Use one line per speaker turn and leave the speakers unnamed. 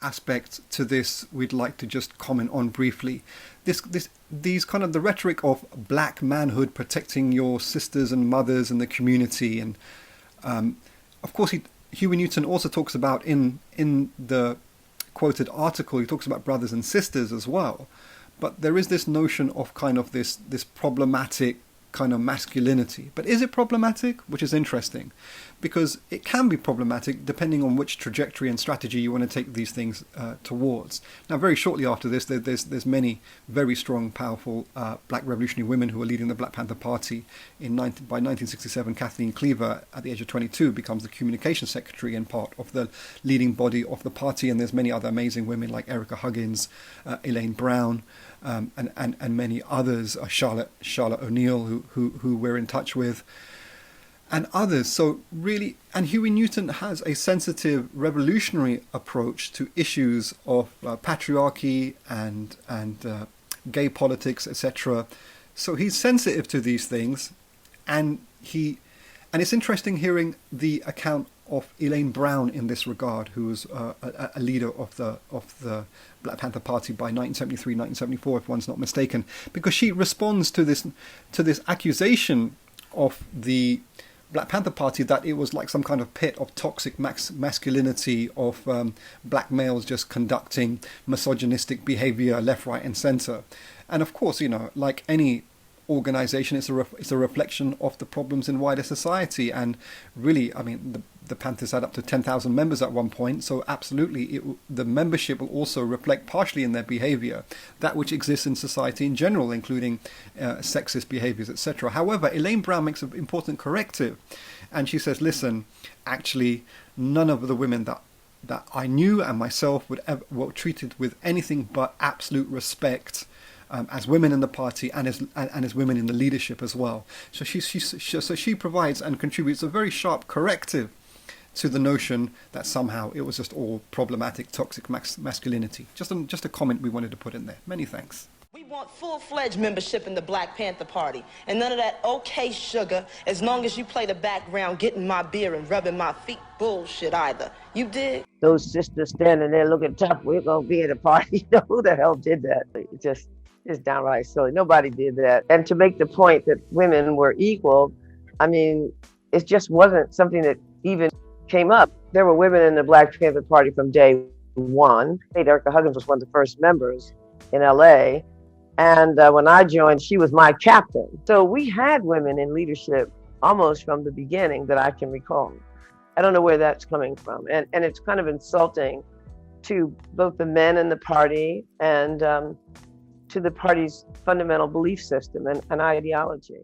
aspect to this we'd like to just comment on briefly. These kind of the rhetoric of black manhood protecting your sisters and mothers and the community, and of course Huey Newton also talks about in the quoted article, he talks about brothers and sisters as well. But there is this notion of kind of this problematic kind of masculinity. But is it problematic? Which is interesting, because it can be problematic depending on which trajectory and strategy you want to take these things towards. Now, very shortly after this, there's many very strong, powerful black revolutionary women who are leading the Black Panther Party. By 1967, Kathleen Cleaver, at the age of 22, becomes the communications secretary and part of the leading body of the party. And there's many other amazing women like Erica Huggins, Elaine Brown, and many others, Charlotte O'Neill, who we're in touch with, and others. So really, and Huey Newton has a sensitive, revolutionary approach to issues of patriarchy and gay politics, etc. So he's sensitive to these things, and it's interesting hearing the account of Elaine Brown in this regard, who was a leader of the Black Panther Party by 1973, 1974, if one's not mistaken, because she responds to this accusation of the Black Panther Party that it was like some kind of pit of toxic masculinity, of black males just conducting misogynistic behavior left, right, and center. And of course, like any organization, it's a reflection of the problems in wider society. And really, I mean, the Panthers had up to 10,000 members at one point, so absolutely the membership will also reflect partially in their behavior that which exists in society in general, including sexist behaviors, etc. However, Elaine Brown makes an important corrective, and she says, listen, actually none of the women that I knew and myself were treated with anything but absolute respect as women in the party and as women in the leadership as well. So she provides and contributes a very sharp corrective to the notion that somehow it was just all problematic, toxic masculinity. Just a comment we wanted to put in there. Many thanks.
We want full-fledged membership in the Black Panther Party, and none of that okay sugar, as long as you play the background, getting my beer and rubbing my feet bullshit either. You dig?
Those sisters standing there looking tough, we're going to be at a party. Who the hell did that? It's downright silly. Nobody did that. And to make the point that women were equal, I mean, it just wasn't something that even came up. There were women in the Black Panther Party from day one. Erica Huggins was one of the first members in LA. And when I joined, she was my captain. So we had women in leadership almost from the beginning that I can recall. I don't know where that's coming from. And it's kind of insulting to both the men in the party and to the party's fundamental belief system and ideology.